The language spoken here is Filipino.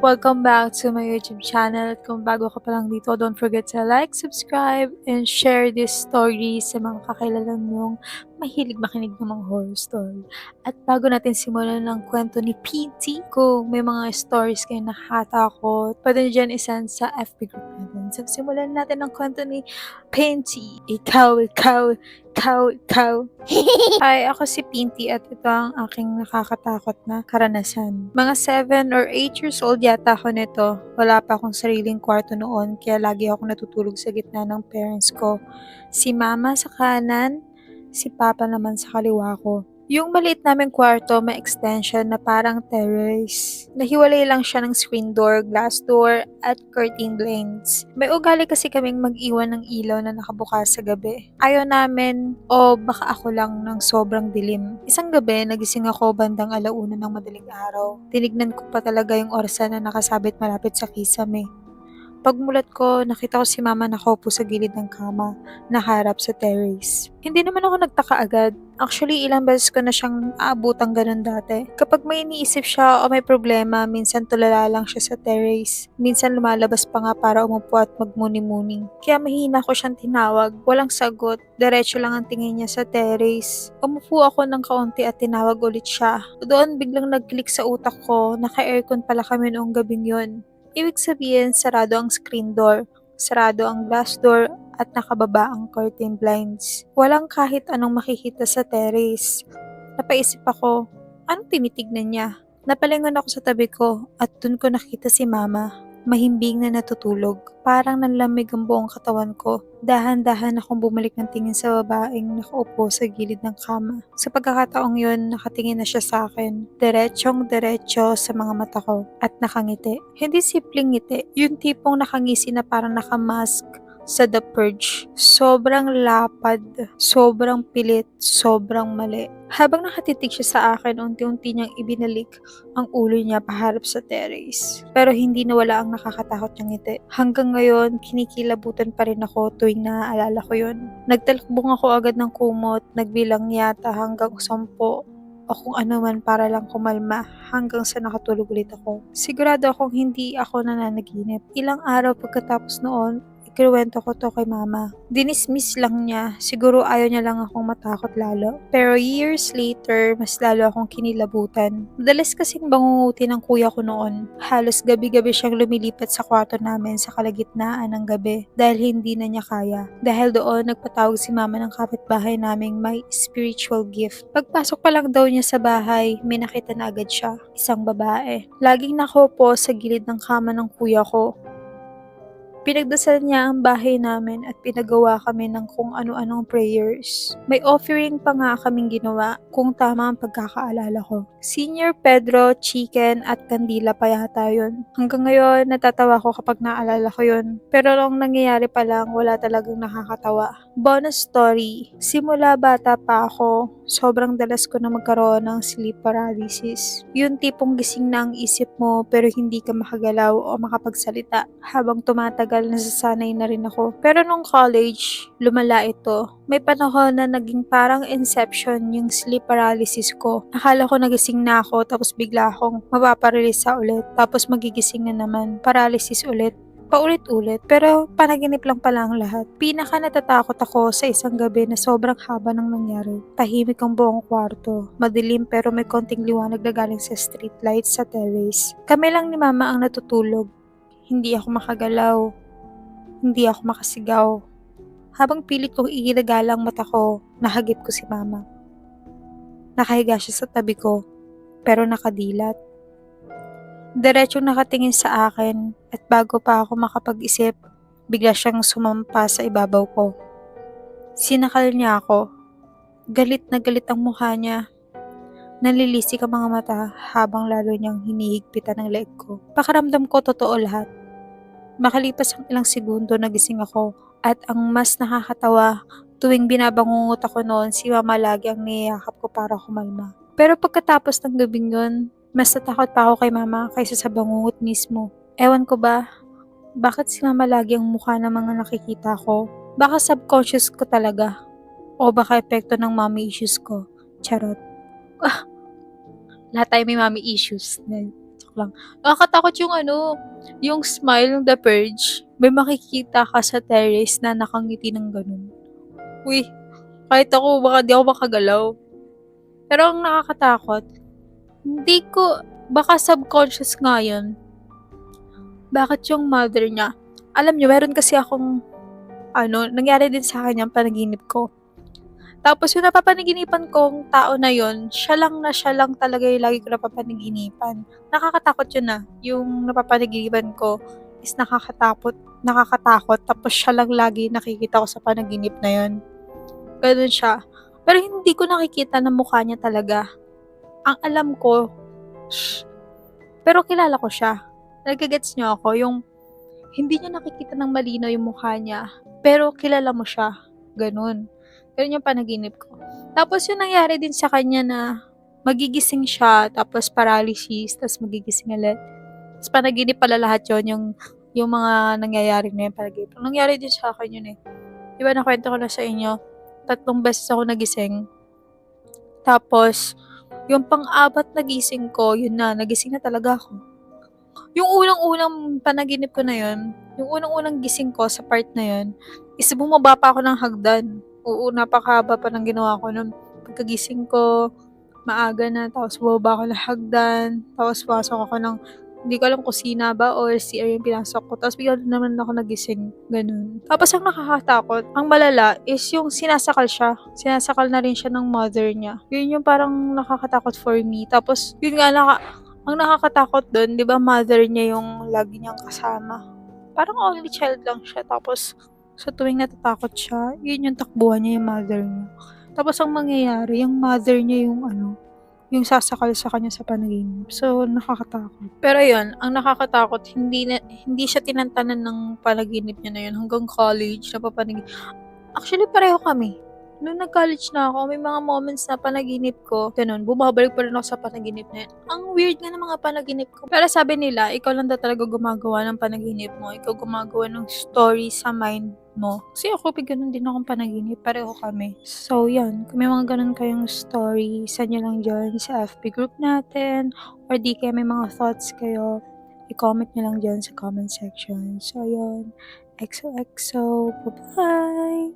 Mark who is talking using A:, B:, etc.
A: Welcome back to my YouTube channel. At kung bago ka pa lang dito, don't forget to like, subscribe, and share this story sa mga kakilala nyong mahilig makinig ng mga horror story. At bago natin simulan ng kwento ni PT, kung may mga stories kayo nakakatakot, pwede nyo dyan isend sa FB group natin. So, simulan natin ang kwento ni Pinty. Ikaw. Hi, ako si Pinty at ito ang aking nakakatakot na karanasan. Mga 7 or 8 years old yata ako nito. Wala pa akong sariling kwarto noon kaya lagi akong natutulog sa gitna ng parents ko. Si mama sa kanan, si papa naman sa kaliwa ko. Yung maliit naming kwarto may extension na parang terrace. Nahiwalay lang siya ng screen door, glass door, at curtain blinds. May ugali kasi kaming mag-iwan ng ilaw na nakabukas sa gabi. Ayaw namin o baka ako lang ng sobrang dilim. Isang gabi, nagising ako bandang 1:00 ng madaling araw. Tinignan ko pa talaga yung orasan na nakasabit malapit sa kisame. Pagmulat ko, nakita ko si mama nakaupo sa gilid ng kama, nakaharap sa terrace. Hindi naman ako nagtaka agad. Actually, ilang beses ko na siyang aabutang ganun dati. Kapag may iniisip siya o may problema, minsan tulala lang siya sa terrace. Minsan lumalabas pa nga para umupo at magmuni-muni. Kaya mahina ko siyang tinawag. Walang sagot. Diretso lang ang tingin niya sa terrace. Umupo ako ng kaunti at tinawag ulit siya. Doon biglang nag-click sa utak ko. Naka-aircon pala kami noong gabing yun. Ibig sabihin, sarado ang screen door, sarado ang glass door, at nakababa ang curtain blinds. Walang kahit anong makikita sa terrace. Napaisip ako, anong tinitignan niya? Napalingon ako sa tabi ko at dun ko nakita si mama, mahimbing na natutulog. Parang nanlamig ang buong katawan ko. Dahan-dahan akong bumalik ng tingin sa babaeng nakaupo sa gilid ng kama. Sa pagkakataong yun, nakatingin na siya sa akin. Diretsyong-diretso sa mga mata ko at nakangiti. Hindi simpleng ngiti, yung tipong nakangisi na parang nakamask sa The Purge. Sobrang lapad, sobrang pilit, sobrang mali. Habang nakatitig siya sa akin, unti-unti niyang ibinalik ang ulo niya paharap sa terrace. Pero hindi nawala ang nakakatakot niyang ngiti. Hanggang ngayon, kinikilabutan pa rin ako tuwing naaalala ko yun. Nagtalakbong ako agad ng kumot, nagbilang yata hanggang 10 o kung ano man para lang kumalma hanggang sa nakatulog ulit ako. Sigurado akong hindi ako nananaginip. Ilang araw pagkatapos noon, ikinuwento ko to kay mama. Dinismiss lang niya, siguro ayaw niya lang akong matakot lalo. Pero years later, mas lalo akong kinilabutan. Madalas kasing bangungutin ng kuya ko noon. Halos gabi-gabi siyang lumilipat sa kwarto namin sa kalagitnaan ng gabi dahil hindi na niya kaya. Dahil doon, nagpatawag si mama ng kapitbahay naming may spiritual gift. Pagpasok pa lang daw niya sa bahay, may nakita na agad siya. Isang babae. Laging nakaupo sa gilid ng kama ng kuya ko. Pinagdasal niya ang bahay namin at pinagawa kami ng kung ano-anong prayers. May offering pa nga kaming ginawa kung tama ang pagkakaalala ko. Senior Pedro, chicken at kandila pa yata yun. Hanggang ngayon, natatawa ko kapag naalala ko yun. Pero nung nangyayari pa lang, wala talagang nakakatawa. Bonus story. Simula bata pa ako, sobrang dalas ko na magkaroon ng sleep paralysis. Yung tipong gising na ang isip mo pero hindi ka makagalaw o makapagsalita. Habang tumatagal, nasasanay na rin ako. Pero nung college, lumala ito. May panahon na naging parang inception yung sleep paralysis ko. Akala ko nagising na ako tapos bigla akong mapaparalisa ulit. Tapos magigising na naman. Paralysis ulit. Paulit-ulit, pero panaginip lang pala ang lahat. Pinaka natatakot ako sa isang gabi na sobrang haba ng nangyari. Tahimik ang buong kwarto. Madilim pero may konting liwanag na galing sa street lights sa terrace. Kami lang ni mama ang natutulog. Hindi ako makagalaw. Hindi ako makasigaw. Habang pilit kong igilagala ang mata ko, nahagip ko si mama. Nakahiga siya sa tabi ko, pero nakadilat. Diretsong nakatingin sa akin at bago pa ako makapag-isip, bigla siyang sumampa sa ibabaw ko. Sinakal niya ako. Galit na galit ang mukha niya. Nalilisik ang mga mata habang lalo niyang hinihigpitan ang leeg ko. Pakiramdam ko totoo lahat. Makalipas ang ilang segundo nagising ako at ang mas nakakatawa, tuwing binabangungot ako noon, si mama lagi ang niyayakap ko para kumalma. Pero pagkatapos ng gabing yun, mas natakot pa ako kay mama kaysa sa bangungot mismo. Ewan ko ba, bakit si mama lagi ang mukha ng mga nakikita ko? Baka subconscious ko talaga. O baka epekto ng mommy issues ko. Charot. Lahat tayo may mommy issues. lang. Nakakatakot yung ano, yung smile ng The Purge. May makikita ka sa terrace na nakangiti ng gano'n. Uy, kahit ako baka di ako makagalaw. Pero ang nakakatakot, hindi ko baka subconscious nga yun, bakit yung mother niya alam niyo meron kasi akong ano, nangyari din sa'kin yang panaginip ko. Tapos yung napapanaginipan kong tao na yun, siya lang talaga yung lagi ko napapanaginipan. Nakakatakot yun, yung napapanaginipan ko is nakakatakot tapos siya lang lagi nakikita ko sa panaginip na yun, gano'n siya. Pero hindi ko nakikita na mukha niya talaga. Ang alam ko, pero kilala ko siya. Nage-gets niyo ako? Yung hindi niyo nakikita ng malinaw yung mukha niya, pero kilala mo siya, gano'n. Gano'n yung panaginip ko. Tapos yung nangyari din sa kanya na magigising siya, tapos paralysis, tapos magigising ulit. Tapos panaginip pala lahat yun, yung mga nangyayari na yun, panaginip. Nangyari din sa akin yun eh. Di ba nakwento ko na sa inyo, 3 beses ako nagising. Tapos, yung pang-apat na gising ko, yun na, nagising na talaga ako. Yung unang-unang panaginip ko na yun, yung unang-unang gising ko sa part na yun, is bumaba pa ako ng hagdan. Oo, napakahaba pa ng ginawa ko nun. Pagkagising ko, maaga na, tapos bumaba ako ng hagdan, tapos pasok ako ng, hindi ko alam kusina ba or CR yung pinasok ko. Tapos bigla naman ako nagising. Ganun. Tapos ang nakakatakot, ang malala is yung sinasakal siya. Sinasakal na rin siya ng mother niya. Yun yung parang nakakatakot for me. Tapos yun nga, ang nakakatakot dun, 'di ba mother niya yung lagi niyang kasama. Parang only child lang siya tapos sa tuwing natatakot siya, yun yung takbuhan niya yung mother niya. Tapos ang mangyayari, yung mother niya yung ano, yung sasakal sa kanya sa panaginip. So, nakakatakot. Pero yun, ang nakakatakot, hindi siya tinantanan ng panaginip niya na yun hanggang college, napapanagin actually pareho kami. Nung nag-college na ako, may mga moments na panaginip ko, ganun, bumabalik pa rin ako sa panaginip na yun. Ang weird nga ng mga panaginip ko. Pero sabi nila, ikaw lang daw talaga gumagawa ng panaginip mo. Ikaw gumagawa ng story sa mind mo. Kasi ako, ganun din akong panaginip. Pareho kami. So, yan. Kung may mga ganun kayong story, send nyo lang dyan sa FB group natin. Or di kaya may mga thoughts kayo, i-comment nyo lang dyan sa comment section. So, yun. XOXO. Bye-bye!